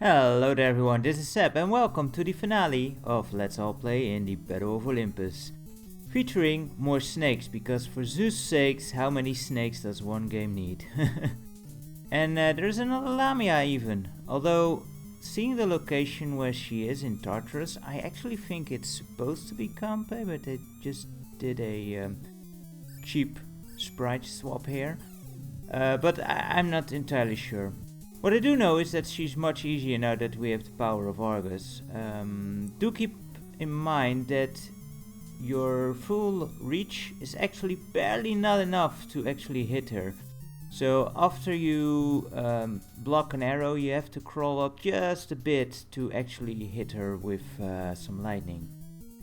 Hello there everyone, this is Seb and welcome to the finale of Let's All Play in the Battle of Olympus. Featuring more snakes, because for Zeus' sakes, how many snakes does one game need? And there's another Lamia even, although seeing the location where she is in Tartarus, I actually think it's supposed to be Campe, but they just did a cheap sprite swap here. But I'm not entirely sure. What I do know is that she's much easier now that we have the power of Argus. Do keep in mind that your full reach is actually barely not enough to actually hit her. So after you block an arrow, you have to crawl up just a bit to actually hit her with some lightning.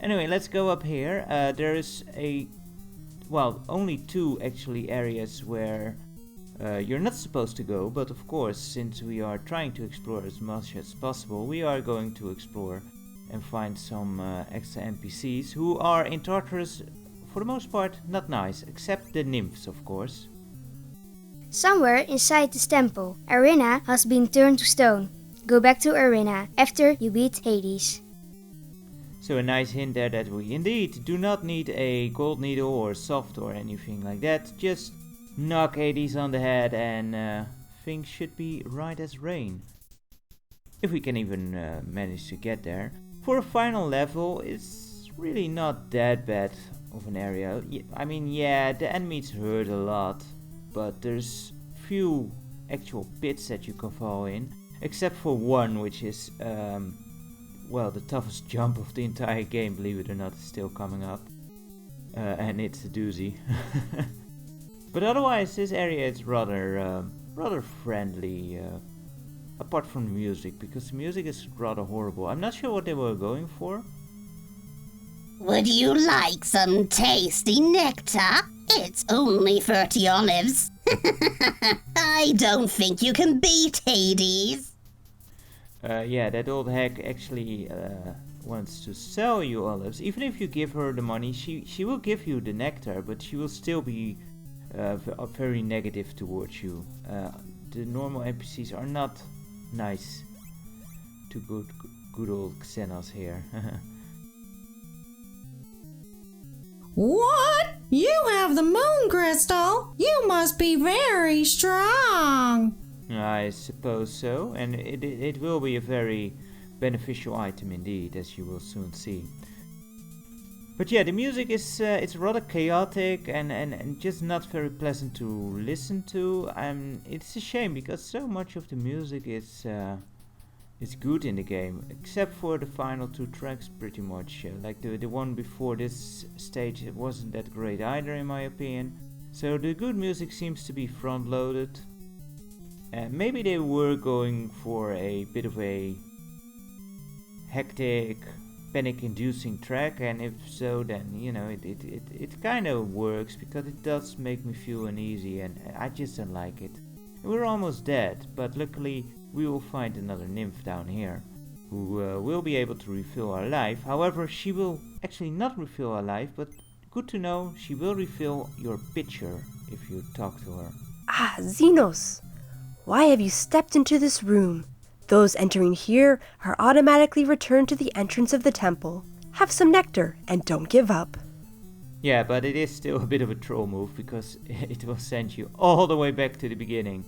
Anyway, let's go up here. There is only two actually areas where you're not supposed to go, but of course, since we are trying to explore as much as possible, we are going to explore and find some extra NPCs who are in Tartarus, for the most part, not nice, except the nymphs, of course. Somewhere inside this temple, Errina has been turned to stone. Go back to Errina after you beat Hades. So a nice hint there that we indeed do not need a gold needle or soft or anything like that, just knock Hades on the head and things should be right as rain. If we can even manage to get there. For a final level, it's really not that bad of an area. I mean, yeah, the enemies hurt a lot, but there's few actual pits that you can fall in, except for one, which is, the toughest jump of the entire game, believe it or not, is still coming up. And it's a doozy. But otherwise, this area is rather friendly, apart from the music, because the music is rather horrible. I'm not sure what they were going for. Would you like some tasty nectar? It's only 30 olives. I don't think you can beat Hades. Yeah, that old hack actually wants to sell you olives. Even if you give her the money, she will give you the nectar, but she will still be very negative towards you. The normal NPCs are not nice to good old Xenos here. What? You have the moon crystal? You must be very strong. I suppose so, and it will be a very beneficial item indeed, as you will soon see. But yeah, the music is it's rather chaotic and just not very pleasant to listen to. It's a shame because so much of the music is good in the game, except for the final two tracks pretty much. Like the one before this stage, it wasn't that great either in my opinion. So the good music seems to be front loaded. Maybe they were going for a bit of a hectic, panic-inducing track, and if so, then it kind of works because it does make me feel uneasy, and I just don't like it. We're almost dead, but luckily we will find another nymph down here who will be able to refill our life. However, she will actually not refill our life, but good to know, she will refill your pitcher if you talk to her. Ah, Xenos! Why have you stepped into this room? Those entering here are automatically returned to the entrance of the temple. Have some nectar and don't give up. Yeah, but it is still a bit of a troll move because it will send you all the way back to the beginning.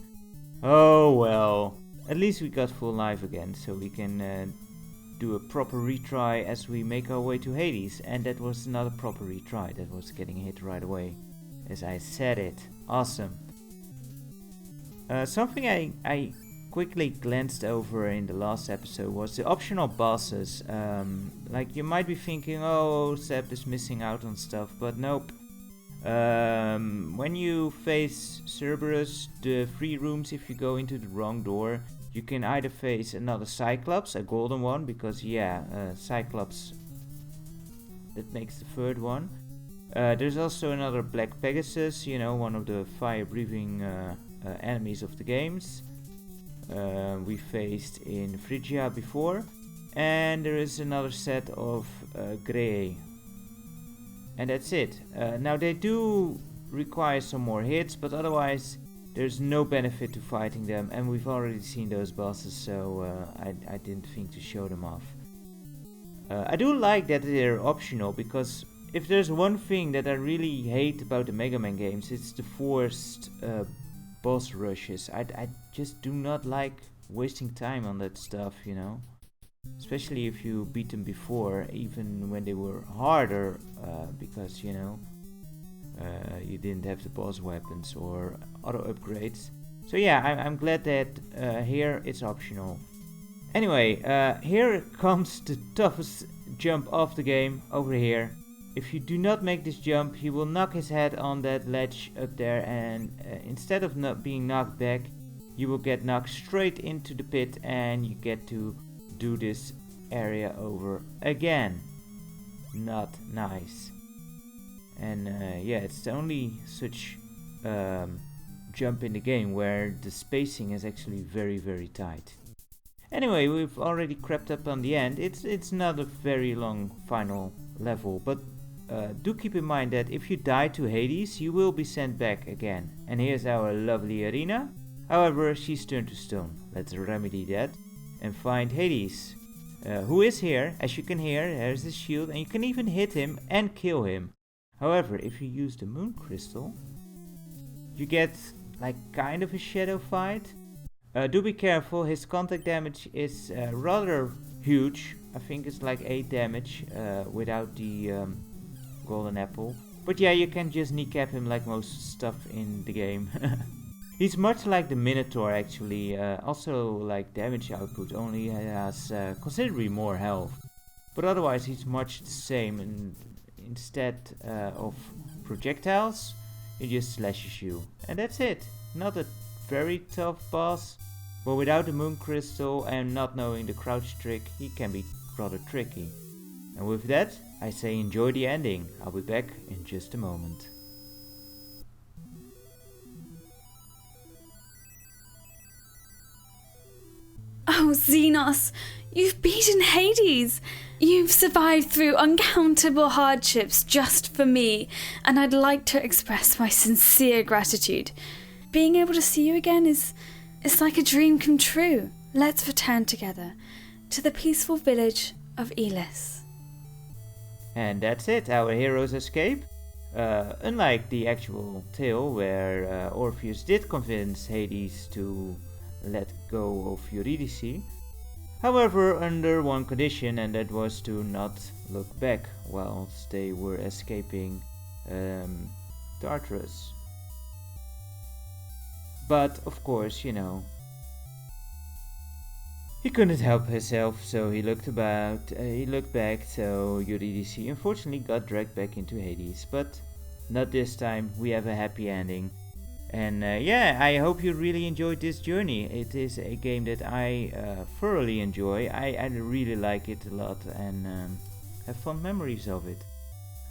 Oh well. At least we got full life again, so we can do a proper retry as we make our way to Hades. And that was not a proper retry, that was getting hit right away. As I said it. Awesome. Something I quickly glanced over in the last episode was the optional bosses. Like you might be thinking, oh, Seb is missing out on stuff, but nope. When you face Cerberus, the 3 rooms, if you go into the wrong door, you can either face another Cyclops, a golden one, because Cyclops, that makes the 3rd one. There's also another Black Pegasus, one of the fire-breathing enemies of the games. We faced in Phrygia before, and there is another set of Grey, and that's it. Now they do require some more hits, but otherwise there's no benefit to fighting them, and we've already seen those bosses, so I didn't think to show them off. I do like that they're optional, because if there's one thing that I really hate about the Mega Man games, it's the forced boss rushes. I just do not like wasting time on that stuff, you know. Especially if you beat them before, even when they were harder, because, you know, you didn't have the boss weapons or other upgrades. So yeah, I'm glad that here it's optional. Anyway, here comes the toughest jump of the game, over here. If you do not make this jump, he will knock his head on that ledge up there, and instead of not being knocked back, you will get knocked straight into the pit, and you get to do this area over again. Not nice. And yeah, it's the only such jump in the game where the spacing is actually very tight. Anyway, we've already crept up on the end. It's not a very long final level, but do keep in mind that if you die to Hades, you will be sent back again. And here's our lovely Errina. However, she's turned to stone. Let's remedy that and find Hades, who is here. As you can hear, there's the shield, and you can even hit him and kill him. However, if you use the moon crystal, you get like kind of a shadow fight. Do be careful, his contact damage is rather huge. I think it's like 8 damage without the golden apple. But yeah, you can just kneecap him like most stuff in the game. He's much like the Minotaur actually, also like damage output, only he has considerably more health. But otherwise he's much the same, and instead of projectiles, he just slashes you. And that's it. Not a very tough boss, but without the moon crystal and not knowing the crouch trick, he can be rather tricky. And with that, I say enjoy the ending. I'll be back in just a moment. Oh, Xenos, you've beaten Hades! You've survived through uncountable hardships just for me, and I'd like to express my sincere gratitude. Being able to see you again is like a dream come true. Let's return together to the peaceful village of Elis. And that's it, our heroes escape. Unlike the actual tale where Orpheus did convince Hades to let go of Eurydice. However, under one condition, and that was to not look back whilst they were escaping Tartarus. But of course, you know, he couldn't help himself, so he looked back, so Eurydice unfortunately got dragged back into Hades. But not this time, we have a happy ending. And yeah, I hope you really enjoyed this journey. It is a game that I thoroughly enjoy. I really like it a lot, and have fond memories of it.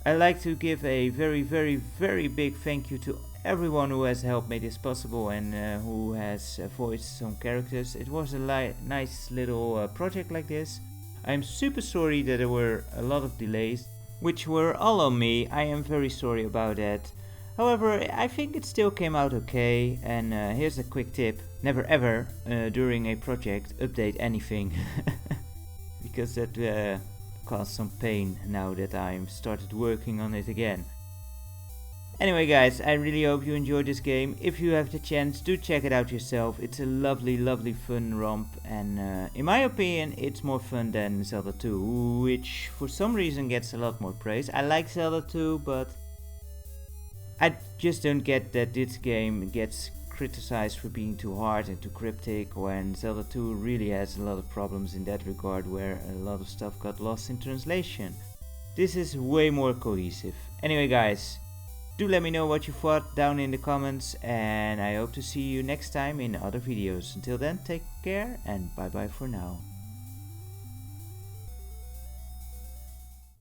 I'd like to give a very big thank you to everyone who has helped make this possible, and who has voiced some characters. It was a nice little project like this. I'm super sorry that there were a lot of delays, which were all on me. I am very sorry about that. However, I think it still came out okay, and here's a quick tip. Never ever, during a project, update anything. Because that caused some pain now that I'm started working on it again. Anyway guys, I really hope you enjoyed this game. If you have the chance, do check it out yourself. It's a lovely fun romp, and in my opinion it's more fun than Zelda 2, which for some reason gets a lot more praise. I like Zelda 2, but I just don't get that this game gets criticized for being too hard and too cryptic, when Zelda 2 really has a lot of problems in that regard, where a lot of stuff got lost in translation. This is way more cohesive. Anyway guys, do let me know what you thought down in the comments, and I hope to see you next time in other videos. Until then, take care and bye bye for now.